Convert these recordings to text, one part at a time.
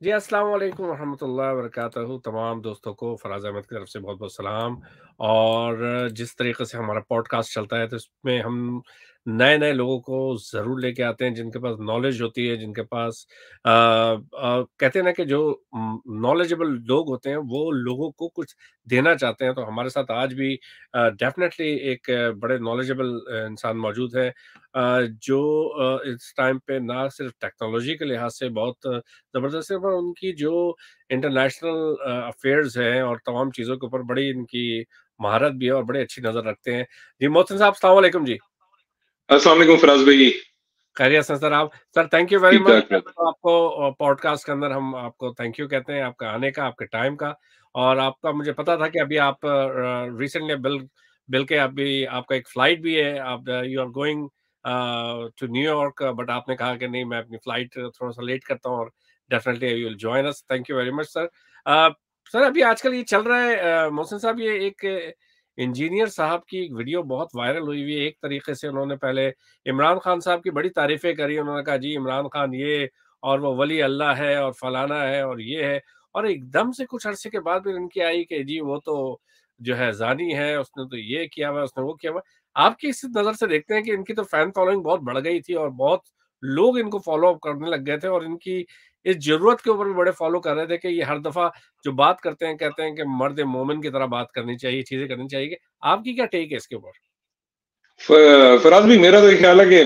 جی السلام علیکم ورحمۃ اللہ وبرکاتہ. تمام دوستوں کو فراز احمد کی طرف سے بہت بہت سلام. اور جس طریقے سے ہمارا پوڈ کاسٹ چلتا ہے تو اس میں ہم نئے نئے لوگوں کو ضرور لے کے آتے ہیں جن کے پاس نالج ہوتی ہے، جن کے پاس کہتے ہیں نا کہ جو نالجبل لوگ ہوتے ہیں وہ لوگوں کو کچھ دینا چاہتے ہیں. تو ہمارے ساتھ آج بھی ڈیفینیٹلی ایک بڑے نالجبل انسان موجود ہے جو اس ٹائم پہ نہ صرف ٹیکنالوجی کے لحاظ سے بہت زبردست ہے، پر ان کی جو انٹرنیشنل افیئرز ہیں اور تمام چیزوں کے اوپر بڑی ان کی مہارت بھی ہے اور بڑی اچھی نظر رکھتے ہیں. جی محسن صاحب السلام علیکم. جی السلام علیکم فراز بھائی. خیریت سے سر؟ آپ سر تھینک یو ویری ٹھیک مچ. ٹھاک. آپ کو پوڈ کاسٹ کے اندر ہم آپ کو تھینک یو کہتے ہیں، آپ کا آنے کا، آپ کے ٹائم کا. اور آپ کا مجھے پتا تھا کہ ابھی آپ ریسنٹلی بل کے ابھی آپ کا ایک فلائٹ بھی ہے، آپ you are going to New York, but آپ نے کہا کہ نہیں میں اپنی فلائٹ تھوڑا سا لیٹ کرتا ہوں اور definitely you will join us. Thank you very much sir. Sir ابھی آج کل یہ چل رہا ہے محسن صاحب، یہ ایک انجینئر صاحب کی ایک ویڈیو بہت وائرل ہوئی ہوئی ہے. ایک طریقے سے انہوں نے پہلے عمران خان صاحب کی بڑی تعریفیں کری، انہوں نے کہا جی عمران خان یہ اور وہ ولی اللہ ہے اور فلانا ہے اور یہ ہے، اور ایک دم سے کچھ عرصے کے بعد پھر ان کی آئی کہ جی وہ تو جو ہے زانی ہے، اس نے تو یہ کیا ہوا، اس نے وہ کیا ہوا. آپ کی اس نظر سے دیکھتے ہیں کہ ان کی تو فین فالوئنگ بہت بڑھ گئی تھی اور بہت لوگ ان کو فالو اپ کرنے لگ گئے تھے، اور ان کی اس ضرورت کے اوپر بھی بڑے فالو کر رہے تھے کہ یہ ہر دفعہ جو بات کرتے ہیں کہتے ہیں کہ مرد مومن کی طرح بات کرنی چاہیے، چیزیں کرنی چاہیے. آپ کی کیا ٹیک ہے اس کے اوپر؟ فراز بھائی میرا تو یہ خیال ہے کہ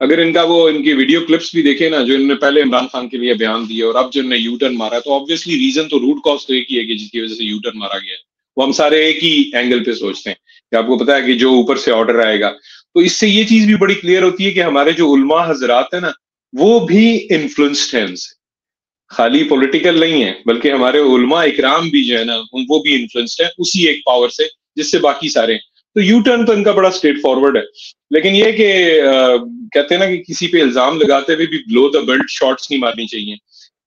اگر ان کی ویڈیو کلپس بھی دیکھیں نا، جو انہوں نے پہلے عمران خان کے لیے بیان دیے اور اب جو انہوں نے یو ٹرن مارا ہے، تو آبویسلی ریزن تو روٹ کاز تو ایک ہی ہے کہ جس کی وجہ سے یو ٹرن مارا گیا ہے. وہ ہم سارے ایک ہی اینگل پہ سوچتے ہیں کہ آپ کو پتا ہے کہ جو اوپر سے آرڈر آئے گا. تو اس سے یہ چیز بھی بڑی کلیئر ہوتی ہے کہ ہمارے جو علماء حضرات ہیں نا وہ بھی انفلوئنسڈ ہیں ان سے، خالی پولیٹیکل نہیں ہے بلکہ ہمارے علماء اکرام بھی جو ہے نا وہ بھی انفلوئنسڈ ہیں اسی ایک پاور سے جس سے باقی سارے ہیں. تو یو ٹرن تو ان کا بڑا اسٹریٹ فارورڈ ہے. لیکن یہ کہ کہتے ہیں نا کہ کسی پہ الزام لگاتے ہوئے بھی بلو دا بیلٹ شارٹس نہیں مارنی چاہیے.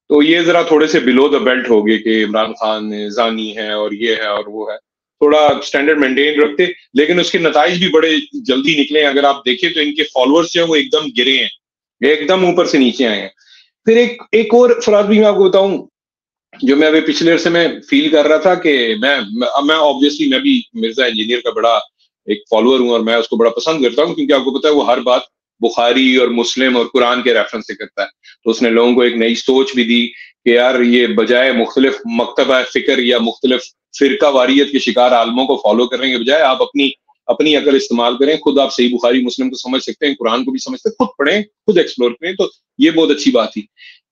تو یہ ذرا تھوڑے سے بلو دا بیلٹ ہو گئے کہ عمران خان زانی ہے اور یہ ہے اور وہ ہے. تھوڑا سٹینڈرڈ مینٹین رکھتے، لیکن اس کے نتائج بھی بڑے جلدی نکلے ہیں. اگر آپ دیکھیں تو ان کے فالوورز جو ہیں وہ ایک دم گرے ہیں، ایک دم اوپر سے نیچے آئے ہیں. پھر ایک اور فراز بھی میں آپ کو بتاؤں جو میں ابھی پچھلے عرصے میں فیل کر رہا تھا کہ میں آبویسلی میں بھی مرزا انجینئر کا بڑا ایک فالوور ہوں اور میں اس کو بڑا پسند کرتا ہوں، کیونکہ آپ کو پتا ہے وہ ہر بات بخاری اور مسلم اور قرآن کے ریفرنس سے کرتا ہے. تو اس نے لوگوں کو ایک نئی سوچ بھی دی کہ یار یہ بجائے مختلف مکتبہ فکر یا مختلف فرقہ واریت کے شکار عالموں کو فالو کرنے کے بجائے آپ اپنی عقل استعمال کریں. خود آپ صحیح بخاری مسلم کو سمجھ سکتے ہیں، قرآن کو بھی سمجھ سکتے ہیں، خود پڑھیں، خود ایکسپلور کریں. تو یہ بہت اچھی بات تھی.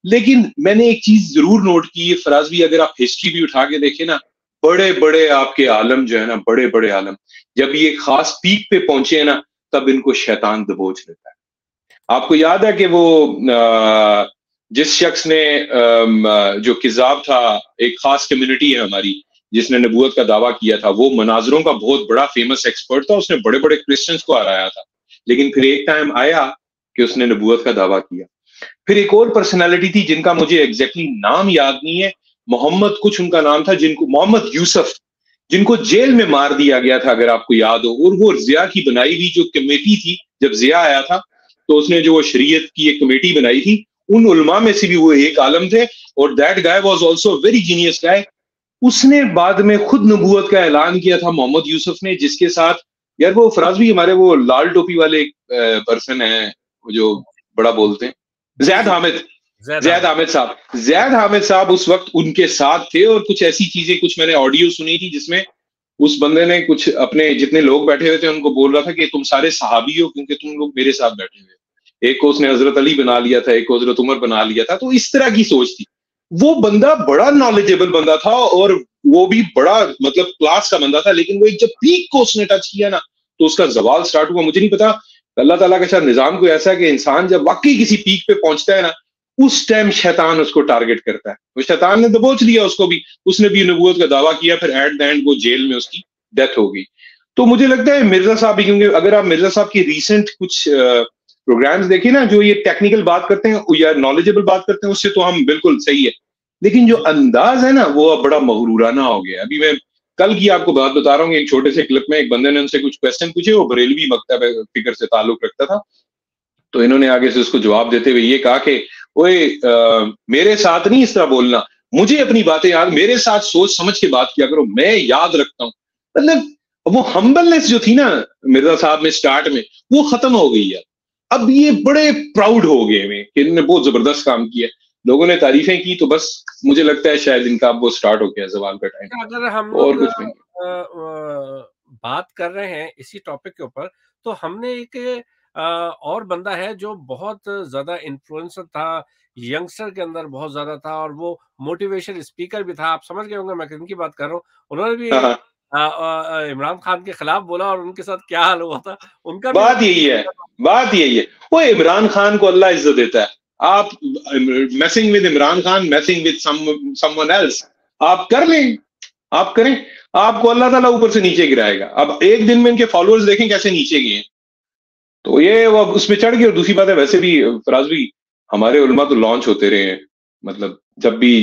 لیکن میں نے ایک چیز ضرور نوٹ کی ہے فراز بھی، اگر آپ ہسٹری بھی اٹھا کے دیکھیں نا، بڑے بڑے آپ کے عالم جو ہے نا، بڑے بڑے عالم جب یہ خاص پیک پہ پہنچے ہیں نا تب ان کو شیطان دبوچ لیتا ہے. آپ کو یاد ہے کہ وہ جس شخص نے جو کذاب تھا، ایک خاص کمیونٹی ہے ہماری جس نے نبوت کا دعویٰ کیا تھا، وہ مناظروں کا بہت بڑا فیمس ایکسپرٹ تھا، اس نے بڑے بڑے کرسچنز کو ہرایا تھا. لیکن پھر ایک ٹائم آیا کہ اس نے نبوت کا دعویٰ کیا. پھر ایک اور پرسنالٹی تھی جن کا مجھے ایگزیکٹلی نام یاد نہیں ہے، محمد کچھ ان کا نام تھا، جن کو محمد یوسف، جن کو جیل میں مار دیا گیا تھا اگر آپ کو یاد ہو. اور وہ ضیاء کی بنائی ہوئی جو کمیٹی تھی، جب ضیاء آیا تھا تو اس نے جو شریعت کی ایک کمیٹی بنائی تھی، ان علماء میں سے بھی وہ ایک عالم تھے. اور that guy was also very genius guy. اس نے بعد میں خود نبوت کا اعلان کیا تھا، محمد یوسف نے، جس کے ساتھ یار وہ فراز بھی ہمارے وہ لال ٹوپی والے پرسن ہیں جو بڑا بولتے ہیں، زید حامد صاحب اس وقت ان کے ساتھ تھے. اور کچھ ایسی چیزیں، کچھ میں نے آڈیو سنی تھی جس میں اس بندے نے کچھ اپنے جتنے لوگ بیٹھے ہوئے تھے ان کو بول رہا تھا کہ تم سارے صحابی ہو کیونکہ تم لوگ میرے ساتھ بیٹھے ہوئے. ایک کو اس نے حضرت علی بنا لیا تھا، ایک کو حضرت عمر بنا لیا تھا. تو اس طرح کی سوچ تھی. وہ بندہ بڑا نالجیبل بندہ تھا اور وہ بھی بڑا مطلب کلاس کا بندہ تھا، لیکن وہ ایک جب پیک کو اس نے ٹچ کیا نا تو اس کا زوال سٹارٹ ہوا. مجھے نہیں پتا اللہ تعالیٰ کا شاید نظام کوئی ایسا ہے کہ انسان جب واقعی کسی پیک پہ پہنچتا ہے نا اس ٹائم شیطان اس کو ٹارگٹ کرتا ہے. وہ شیطان نے دبوچ لیا اس کو بھی، اس نے بھی نبوت کا دعویٰ کیا. پھر ایٹ دا اینڈ وہ جیل میں اس کی ڈیتھ ہو گئی. تو مجھے لگتا ہے مرزا صاحب بھی، کیونکہ اگر آپ مرزا صاحب کی ریسنٹ کچھ پروگرامز دیکھیں نا، جو یہ ٹیکنیکل بات کرتے ہیں یا نالجیبل بات کرتے ہیں، اس سے تو ہم بالکل صحیح ہے. لیکن جو انداز ہے نا وہ بڑا مغرورانہ ہو گیا. ابھی میں کل کی آپ کو بات بتا رہا ہوں، ایک چھوٹے سے کلپ میں ایک بندے نے ان سے کچھ کوسچن پوچھے، وہ بریلوی مکتب فکر سے تعلق رکھتا تھا. تو انہوں نے آگے سے اس کو جواب دیتے ہوئے یہ کہا کہ میرے ساتھ نہیں اس طرح بولنا, مجھے اپنی باتیں یاد, میرے ساتھ سوچ سمجھ کے بات کیا کرو, میں یاد رکھتا ہوں. مطلب وہ ہمبلنس جو تھی نا مرزا صاحب میں سٹارٹ میں, وہ ختم ہو گئی ہے. اب یہ بڑے پراؤڈ ہو گئے ہیں کہ انہوں نے بہت زبردست کام کیا, لوگوں نے تعریفیں کی, تو بس مجھے لگتا ہے شاید ان کا اب وہ سٹارٹ ہو گیا زوال کا ٹائم, اگر ہم اور لوگ کچھ نہیں. بات کر رہے ہیں اسی ٹاپک کے اوپر, تو ہم نے ایک اور بندہ ہے جو بہت زیادہ انفلوئنسر تھا, ینگسٹر کے اندر بہت زیادہ تھا, اور وہ موٹیویشن اسپیکر بھی تھا. آپ سمجھ گئے ہوں گے میں کن کی بات کر رہا ہوں. انہوں نے بھی عمران خان کے خلاف بولا, اور ان کے ساتھ کیا حال ہوا تھا ان کا بھی. بات یہی ہے, بات یہی ہے, وہ عمران خان کو اللہ عزت دیتا ہے. آپ messing with Imran Khan, messing with someone else, آپ کر لیں, آپ کریں, آپ کو اللہ تعالیٰ اوپر سے نیچے گرائے گا. اب ایک دن میں ان کے فالوورز دیکھیں کیسے نیچے گئے ہیں, تو یہ وہ اس میں چڑھ گئے. اور دوسری بات ہے, ویسے بھی فراز بھی ہمارے علماء تو لانچ ہوتے رہے ہیں, مطلب جب بھی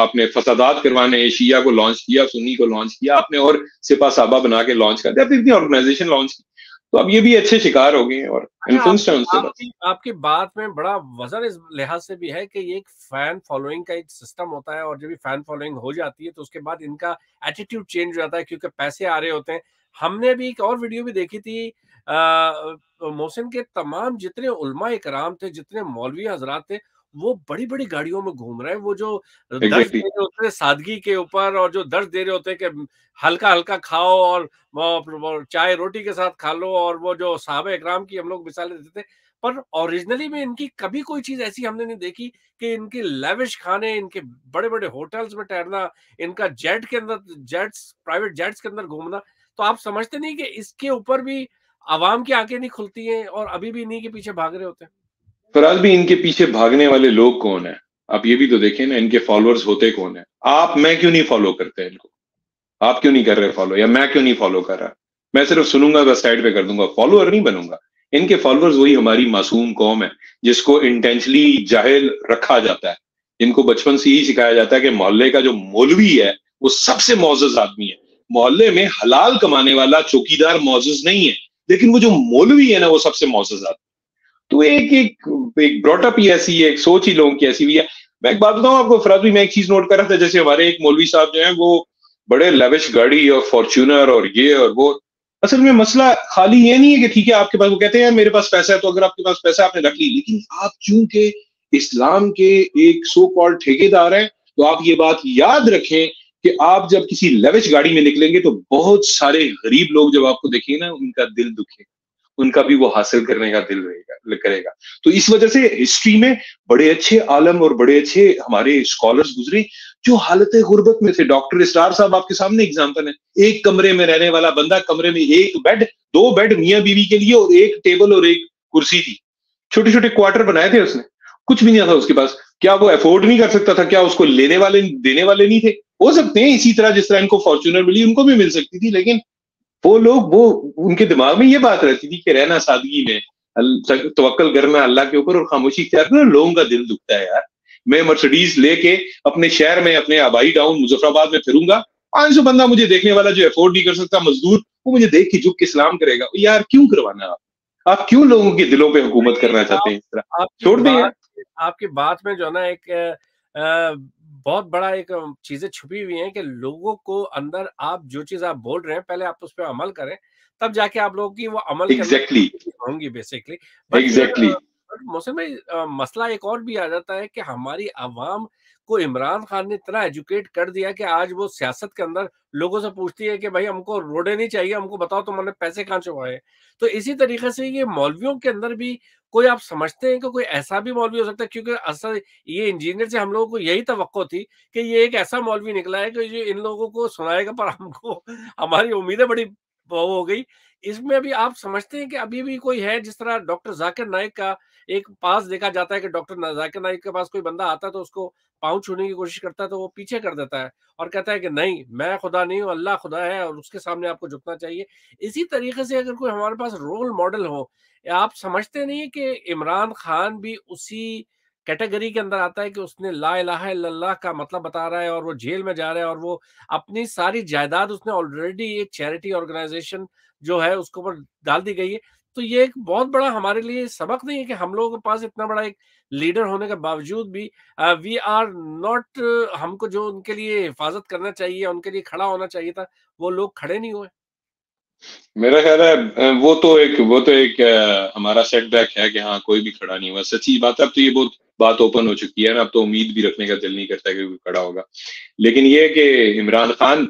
آپ نے فسادات کروانے, شیعہ کو لانچ کیا, سنی کو لانچ کیا آپ نے, اور سپاہ صحابہ بنا کے لانچ کر دیا, اتنی آرگنائزیشن لانچ کی, تو اب یہ بھی اچھے شکار ہو گئے ہیں اور انفلوئنسڈ ہیں ان سے. بس آپ کی بات میں بڑا وزن اس لحاظ سے بھی ہے کہ یہ ایک فین فالوئنگ کا ایک سسٹم ہوتا ہے, اور جب بھی فین فالوئنگ ہو جاتی ہے تو اس کے بعد ان کا ایٹیٹیوڈ چینج ہو جاتا ہے, کیونکہ پیسے آ رہے ہوتے ہیں. ہم نے بھی ایک اور ویڈیو بھی دیکھی تھی, محسن کے تمام جتنے علماء اکرام تھے, جتنے مولوی حضرات تھے, وہ بڑی بڑی گاڑیوں میں گھوم رہے ہیں. وہ جو درس دے رہے ہوتے ہیں سادگی کے اوپر, اور جو درس دے رہے ہوتے ہیں کہ ہلکا ہلکا کھاؤ اور چائے روٹی کے ساتھ کھا لو, اور وہ جو صحابہ اکرام کی ہم لوگ مثالیں دیتے تھے, پر اوریجنلی میں ان کی کبھی کوئی چیز ایسی ہم نے نہیں دیکھی کہ ان کی لیوش کھانے, ان کے بڑے بڑے ہوٹلز میں ٹھہرنا, ان کا جیٹ کے اندر پرائیویٹ جیٹس کے اندر گھومنا. تو آپ سمجھتے نہیں کہ اس کے اوپر بھی عوام کی آنکھیں نہیں کھلتی ہیں, اور ابھی بھی انہیں کے پیچھے بھاگ رہے ہوتے ہیں. فراز بھی ان کے پیچھے بھاگنے والے لوگ کون ہیں, آپ یہ بھی تو دیکھیں نا, ان کے فالوورز ہوتے کون ہیں. میں کیوں نہیں فالو کرتے ان کو, آپ کیوں نہیں کر رہے فالو, یا میں کیوں نہیں فالو کر رہا. میں صرف سنوں گا, بس سائڈ پہ کر دوں گا, فالوور نہیں بنوں گا. ان کے فالوورز وہی ہماری معصوم قوم ہے, جس کو انٹینشنلی جاہل رکھا جاتا ہے, جن کو بچپن سے یہی سکھایا جاتا ہے کہ محلے کا جو مولوی ہے وہ سب سے معزز آدمی ہے. محلے میں حلال کمانے والا چوکیدار معزز نہیں ہے, لیکن وہ جو مولوی ہے نا وہ سب سے معزز آدمی. تو ایک براٹ اپ ہی ایسی ہے, ایک سوچ ہی لوگوں کی ایسی بھی ہے. میں ایک بات بتاؤں آپ کو فراز بھی, میں ایک چیز نوٹ کر رہا تھا, جیسے ہمارے ایک مولوی صاحب جو ہیں وہ بڑے لیوش گاڑی اور فارچونر اور یہ اور وہ. اصل میں مسئلہ خالی یہ نہیں ہے کہ ٹھیک ہے آپ کے پاس, وہ کہتے ہیں میرے پاس پیسہ ہے, تو اگر آپ کے پاس پیسہ آپ نے رکھ لی, لیکن آپ چونکہ اسلام کے ایک سو کال ٹھیکیدار ہیں, تو آپ یہ بات یاد رکھیں کہ آپ جب کسی لیوش گاڑی میں نکلیں گے تو بہت سارے غریب لوگ جب آپ کو دیکھیں نا, ان کا دل دکھے, ان کا بھی وہ حاصل کرنے کا دل کرے گا. تو اس وجہ سے ہسٹری میں بڑے اچھے عالم اور بڑے اچھے ہمارے اسکالرز گزرے جو حالت غربت میں تھے. ڈاکٹر اسٹار صاحب آپ کے سامنے ایگزامپل ہے, ایک کمرے میں رہنے والا بندہ, کمرے میں ایک بیڈ, 2 بیڈ میاں بیوی کے لیے, اور ایک ٹیبل اور ایک کرسی تھی. چھوٹے چھوٹے کوارٹر بنائے تھے اس نے, کچھ بھی نہیں تھا اس کے پاس. کیا وہ افورڈ نہیں کر سکتا تھا؟ کیا اس کو لینے والے دینے والے نہیں تھے؟ ہو سکتے ہیں, اسی طرح جس طرح ان کو فارچونر ملی ان کو بھی مل سکتی تھی, لیکن وہ لوگ, وہ ان کے دماغ میں یہ بات رہتی تھی کہ رہنا سادگی میں, توکل کرنا اللہ کے اوپر اور خاموشی اختیار کرنا. لوگوں کا دل دکھتا ہے یار. میں مرسڈیز لے کے اپنے شہر میں, اپنے آبائی ٹاؤن مظفر آباد میں پھروں گا, 500 بندہ مجھے دیکھنے والا جو افورڈ نہیں کر سکتا, مزدور, وہ مجھے دیکھ کے جھک کے سلام کرے گا. یار کیوں کروانا, آپ کیوں لوگوں کے دلوں پہ حکومت کرنا چاہتے ہیں اس طرح؟ چھوڑ دیں یار. آپ کی بات میں جو ہے نا ایک بہت بڑا ایک چیزیں چھپی ہوئی ہیں کہ لوگوں کو اندر, آپ جو چیز آپ بول رہے ہیں پہلے آپ اس پہ عمل کریں, تب جا کے آپ لوگوں کی وہ عمل کے اندر ہوں گی بیسکلی. بٹ موسم میں مسئلہ ایک اور بھی آ جاتا ہے کہ ہماری عوام کو عمران خان نے اتنا ایجوکیٹ کر دیا کہ آج وہ سیاست کے اندر لوگوں سے پوچھتی ہے کہ بھائی ہم کو روڈیں نہیں چاہیے, ہم کو بتاؤ تم نے پیسے کہاں چھپائے. تو اسی طریقے سے یہ مولویوں کے اندر بھی کوئی, آپ سمجھتے ہیں کہ کوئی ایسا بھی مولوی ہو سکتا ہے؟ کیونکہ اصل یہ انجینئر سے ہم لوگوں کو یہی توقع تھی کہ یہ ایک ایسا مولوی نکلا ہے کہ جو ان لوگوں کو سنائے گا, پر ہم کو ہماری امیدیں بڑی ہو گئی. اس میں بھی آپ سمجھتے ہیں کہ ابھی بھی کوئی ہے, جس طرح ڈاکٹر ذاکر نائک کا ایک پاس دیکھا جاتا ہے کہ ڈاکٹر ذاکر نائک کے پاس کوئی بندہ آتا ہے تو اس کو پاؤں چھونے کی کوشش کرتا ہے تو وہ پیچھے کر دیتا ہے اور کہتا ہے کہ نہیں, میں خدا نہیں ہوں, اللہ خدا ہے, اور اس کے سامنے آپ کو جھکنا چاہیے. اسی طریقے سے اگر کوئی ہمارے پاس رول ماڈل ہو, آپ سمجھتے نہیں کہ عمران خان بھی اسی کیٹیگری کے اندر آتا ہے کہ اس نے لا الہ الا اللہ کا مطلب بتا رہا ہے, اور وہ جیل میں جا رہا ہے, اور وہ اپنی ساری جائیداد اس نے آلریڈی ایک چیریٹی آرگنائزیشن جو ہے اس کے اوپر ڈال دی گئی ہے. تو یہ ایک بہت بڑا ہمارے لیے سبق نہیں ہے کہ ہم لوگوں کے پاس اتنا بڑا ایک لیڈر ہونے کے باوجود بھی وی آر ناٹ، ہم کو جو ان کے لیے حفاظت کرنا چاہیے، ان کے لیے کھڑا ہونا چاہیے تھا، وہ لوگ کھڑے نہیں ہوئے. میرا خیال ہے وہ تو ایک ہمارا سیٹ بیک ہے کہ ہاں کوئی بھی کھڑا نہیں ہوا. سچی بات ہے، اب تو یہ بہت بات اوپن ہو چکی ہے نا، اب تو امید بھی رکھنے کا دل نہیں کرتا کہ کوئی کھڑا ہوگا. لیکن یہ کہ عمران خان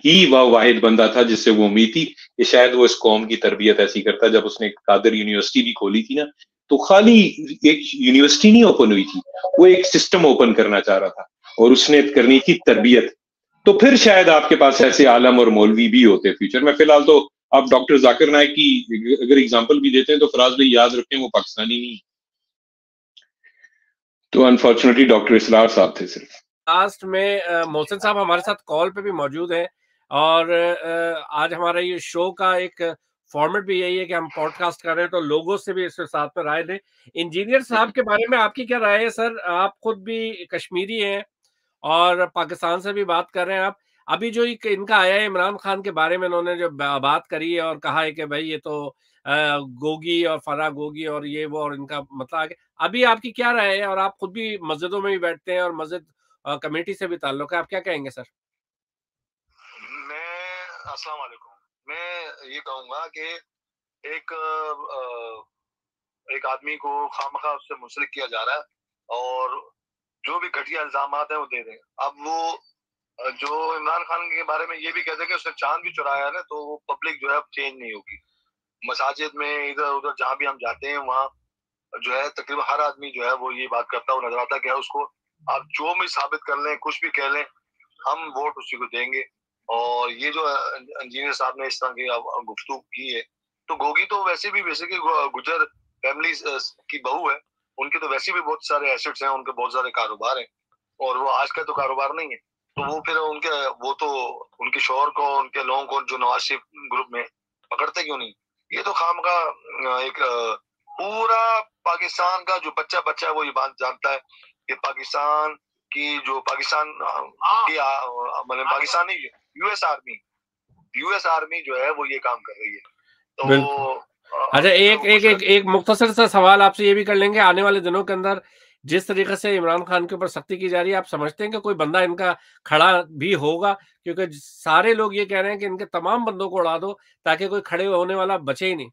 ہی وہ واحد بندہ تھا جس سے وہ امید تھی کہ شاید وہ اس قوم کی تربیت ایسی کرتا. جب اس نے قادر یونیورسٹی بھی کھولی تھی نا، تو خالی ایک یونیورسٹی نہیں اوپن ہوئی تھی، وہ ایک سسٹم اوپن کرنا چاہ رہا تھا اور اس نے کرنی تھی تربیت. تو پھر شاید آپ کے پاس ایسے عالم اور مولوی بھی ہوتے فیوچر میں. فی الحال تو آپ ڈاکٹر ذاکر نائک کی اگر اگزامپل بھی دیتے ہیں تو فراز بھائی یاد رکھیں وہ پاکستانی نہیں، تو انفارچونیٹلی ڈاکٹر اسرار صاحب تھے صرف. لاسٹ میں محسن صاحب ہمارے ساتھ کال پہ بھی موجود ہیں، اور آج ہمارا یہ شو کا ایک فارمیٹ بھی یہی ہے کہ ہم پوڈ کاسٹ کر رہے ہیں، تو لوگوں سے بھی اس کے ساتھ میں رائے دیں. انجینئر صاحب کے بارے میں آپ کی کیا رائے ہے سر؟ آپ خود بھی کشمیری ہیں اور پاکستان سے بھی بات کر رہے ہیں. آپ ابھی جو ان کا آیا ہے عمران خان کے بارے میں، انہوں نے جو بات کری ہے اور کہا ہے کہ بھائی یہ تو گوگی اور فرا گوگی اور یہ وہ، اور ان کا مطلب ہے کہ ابھی آپ کی کیا رائے ہے؟ اور آپ خود بھی مسجدوں میں بھی بیٹھتے ہیں اور مسجد کمیٹی سے بھی تعلق ہے، آپ کیا کہیں گے سر؟ السلام علیکم. میں یہ کہوں گا کہ ایک آدمی کو خواہ اس سے منسلک کیا جا رہا ہے اور جو بھی گھٹیا الزامات ہیں وہ دے دیں. اب وہ جو عمران خان کے بارے میں یہ بھی کہتے ہیں کہ اس نے چاند بھی چرایا ہے، تو وہ پبلک جو ہے اب چینج نہیں ہوگی. مساجد میں ادھر ادھر جہاں بھی ہم جاتے ہیں وہاں جو ہے تقریباً ہر آدمی جو ہے وہ یہ بات کرتا ہوا نظر آتا ہے کہ اس کو آپ جو بھی ثابت کر لیں، کچھ بھی کہہ لیں، ہم ووٹ اسی کو دیں گے. اور یہ جو انجینئر صاحب نے اس طرح کی گفتگو کی ہے، تو گوگی تو ویسے بھی بیسیکلی گجر فیملی کی بہو ہے، ان کے تو ویسے بھی بہت سارے ایسٹس ہیں، ان کے بہت سارے کاروبار ہیں، اور وہ آج کا تو کاروبار نہیں ہے. تو وہ پھر ان کے شوہر کو، ان کے لوگوں کو جو نواز شریف گروپ میں پکڑتے کیوں نہیں؟ یہ تو خام کا ایک پورا پاکستان کا جو بچہ ہے وہ یہ بات جانتا ہے کہ پاکستان کی جو پاکستان کی پاکستانی یو ایس آرمی جو ہے وہ یہ کام کر رہی ہے. تو اچھا ایک مختصر سا سوال آپ سے یہ بھی کر لیں گے، آنے والے دنوں کے اندر جس طریقے سے عمران خان کے اوپر سختی کی جا رہی ہے، آپ سمجھتے ہیں کہ کوئی بندہ ان کا کھڑا بھی ہوگا؟ کیونکہ سارے لوگ یہ کہہ رہے ہیں کہ ان کے تمام بندوں کو اڑا دو تاکہ کوئی کھڑے ہونے والا بچے ہی نہیں.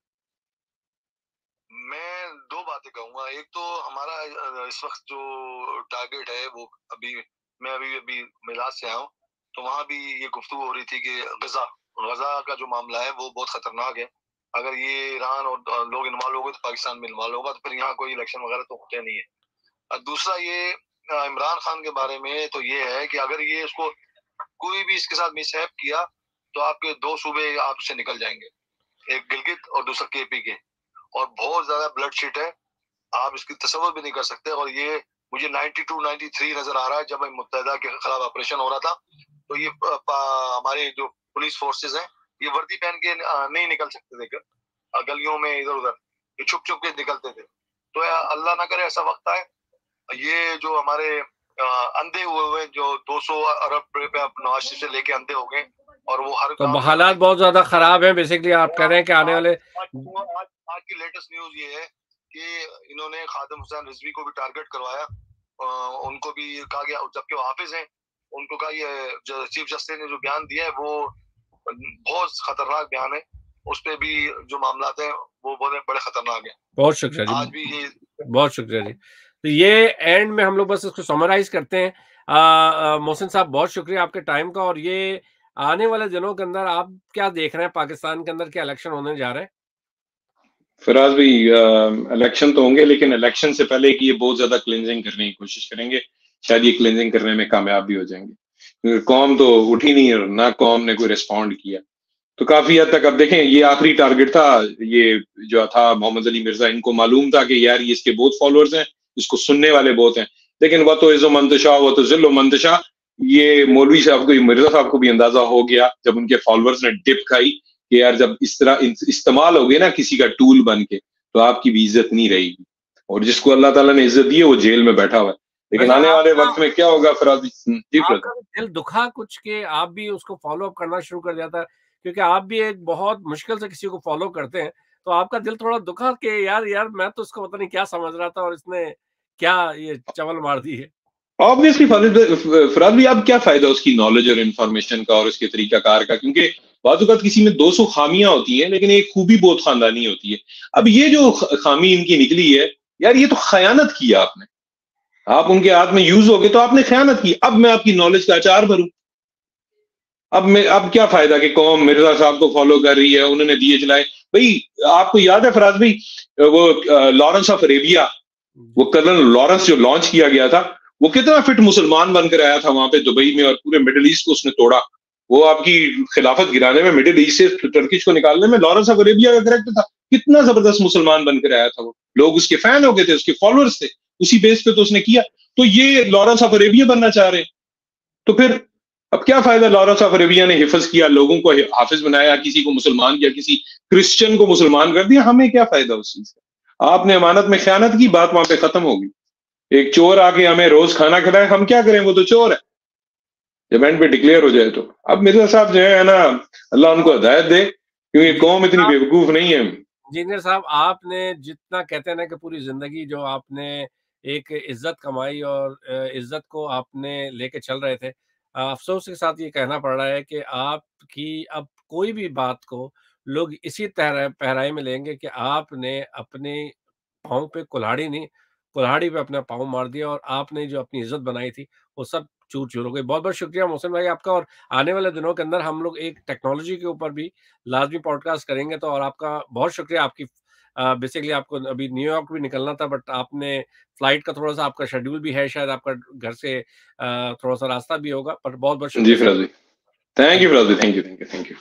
میں دو باتیں کہوں گا. ایک تو ہمارا اس وقت جو ٹارگیٹ ہے وہ میں ابھی میلاد سے آیا ہوں، تو وہاں بھی یہ گفتگو ہو رہی تھی کہ غزہ کا جو معاملہ ہے وہ بہت خطرناک ہے. اگر یہ ایران اور لوگ انوالو ہو گئے تو پاکستان میں انوالو ہوگا، تو پھر یہاں کوئی الیکشن وغیرہ تو ہوتے نہیں ہے. دوسرا یہ عمران خان کے بارے میں تو یہ ہے کہ اگر یہ اس کو کوئی بھی اس کے ساتھ مس ہیپ کیا تو آپ کے دو صوبے آپ سے نکل جائیں گے، ایک گلگت اور دوسرا کے پی کے، اور بہت زیادہ بلڈ شیٹ ہے، آپ اس کی تصور بھی نہیں کر سکتے. اور یہ مجھے 92 93 نظر آ رہا ہے جب متحدہ کے خلاف آپریشن ہو رہا تھا، تو یہ ہمارے جو پولیس فورسز ہیں یہ وردی پہن کے نہیں نکل سکتے تھے گلیوں میں ادھر ادھر، یہ چھپ چھپ کے نکلتے تھے. تو اللہ نہ کرے ایسا وقت آئے، یہ جو ہمارے اندھے ہوئے جو 200 ارب نواز شریف سے لے کے اندھے ہو گئے، اور وہ ہر تو حالات بہت زیادہ خراب ہیں. بیسکلی آپ کہہ رہے ہیں کہ آنے والے آج کی لیٹسٹ نیوز یہ ہے کہ انہوں نے خادم حسین رضوی کو بھی ٹارگٹ کروایا، ان کو بھی کہا گیا، جبکہ وہ حافظ ہیں، ان کو کہا یہ چیف جسٹس نے جو بیان دیا ہے وہ بہت خطرناک بیان ہے، اس پہ بھی جو معاملات ہیں وہ بڑے خطرناک ہیں. بہت شکریہ جی، آج بھی یہ بہت شکریہ جی. تو یہ اینڈ میں ہم لوگ بس اس کو سمرائز کرتے ہیں. محسن صاحب بہت شکریہ آپ کے ٹائم کا. اور یہ آنے والے دنوں کے اندر آپ کیا دیکھ رہے ہیں پاکستان کے اندر کیا الیکشن ہونے جا رہے ہیں؟ فراز بھائی الیکشن تو ہوں گے، لیکن الیکشن سے پہلے کہ یہ بہت زیادہ کلینزنگ کرنے کی کوشش کریں گے. شاید یہ کلینزنگ کرنے میں کامیاب بھی ہو جائیں گے، کیونکہ قوم تو اٹھی نہیں اور نہ قوم نے کوئی ریسپونڈ کیا. تو کافی حد تک اب دیکھیں یہ آخری ٹارگٹ تھا، یہ جو تھا محمد علی مرزا، ان کو معلوم تھا کہ یار یہ اس کے بہت فالوورز ہیں، اس کو سننے والے بہت ہیں. لیکن وہ تو عز و منتشا، وہ تو ذل و منتشا. یہ مولوی صاحب کو، مرزا صاحب کو بھی اندازہ ہو گیا جب ان کے فالوورز نے ڈپ کھائی کہ یار جب اس طرح استعمال ہو گئے نا کسی کا ٹول بن کے، تو آپ کی بھی عزت نہیں رہے گی. اور جس کو اللہ تعالیٰ نے عزت دی ہے وہ جیل میں بیٹھا ہوا ہے. لیکن آنے والے وقت میں کیا ہوگا فراز جی؟ آپ کا دل دکھا کچھ کہ آپ بھی اس کو فالو اپ کرنا شروع کر دیا تھا، کیونکہ آپ بھی ایک بہت مشکل سے کسی کو فالو کرتے ہیں، تو آپ کا دل تھوڑا دکھا کہ یار میں تو اس کو پتہ نہیں کیا سمجھ رہا تھا اور اس نے کیا یہ چول مار دی ہے. آبویسلی فراز بھی اب کیا فائدہ اس کی نالج اور انفارمیشن کا اور اس کے طریقہ کار کا، کیونکہ بعض اوقات کسی میں 200 خامیاں ہوتی ہیں لیکن ایک خوبی بہت خاندانی ہوتی ہے. اب یہ جو خامی ان کی نکلی ہے، یار یہ تو خیانت کیا آپ نے، آپ ان کے ہاتھ میں یوز ہو گئے تو آپ نے خیانت کی. اب میں آپ کی نالج کا اچار بھروں، اب کیا فائدہ کہ قوم مرزا صاحب کو فالو کر رہی ہے، انہوں نے دیے چلائے. بھائی آپ کو یاد ہے فراز بھائی، وہ لارنس آف اریبیا، وہ کرنل لارنس جو لانچ کیا گیا تھا، وہ کتنا فٹ مسلمان بن کر آیا تھا وہاں پہ دبئی میں، اور پورے مڈل ایسٹ کو اس نے توڑا. وہ آپ کی خلافت گرانے میں، مڈل ایسٹ سے ٹرکش کو نکالنے میں لارنس آف اریبیا کا کریکٹر تھا. کتنا زبردست مسلمان بن کر آیا تھا وہ، لوگ اس کے فین ہو گئے تھے، اس کے فالوورز تھے، اسی بیس پہ تو اس نے کیا. تو یہ لارنس آف اریبیا بننا چاہ رہے ہیں، تو پھر اب کیا فائدہ؟ لارنس آف اریبیا نے حفظ کیا، لوگوں کو حافظ بنایا، کسی کو مسلمان کیا، کسی کرسچن کو مسلمان کر دیا. ہمیں کیا فائدہ اس چیز کا؟ آپ نے امانت میں خیانت کی، بات وہاں پہ ختم ہوگی. ایک چور آ کے ہمیں روز کھانا کھلائے، ہم کیا کریں؟ وہ تو چور ہے جب اینڈ پہ ڈکلیئر ہو جائے تو. اب مرزا صاحب جو ہے نا، اللہ ان کو ہدایت دے، کیونکہ قوم اتنی بیوقوف نہیں ہے. انجینئر صاحب، آپ نے جتنا کہتے ہیں نا کہ پوری زندگی جو آپ نے ایک عزت کمائی اور عزت کو آپ نے لے کے چل رہے تھے، افسوس کے ساتھ یہ کہنا پڑ رہا ہے کہ آپ کی اب کوئی بھی بات کو لوگ اسی پہرائی میں لیں گے کہ آپ نے اپنے پاؤں پہ کلہاڑی پہ اپنا پاؤں مار دیا، اور آپ نے جو اپنی عزت بنائی تھی وہ سب چور چور ہو گئی. بہت بہت شکریہ محسن بھائی آپ کا، اور آنے والے دنوں کے اندر ہم لوگ ایک ٹیکنالوجی کے اوپر بھی لازمی پوڈ کاسٹ کریں گے. تو اور آپ کا بہت شکریہ. آپ کی بیسیکلی آپ کو ابھی نیو یارک بھی نکلنا تھا، بٹ آپ نے فلائٹ کا تھوڑا سا آپ کا شیڈیول بھی ہے، شاید آپ کا گھر سے تھوڑا سا راستہ بھی ہوگا، پر بہت بہت جی شکریہ. فراز بھائی، تھینک یو فراز بھائی، تھینک یو.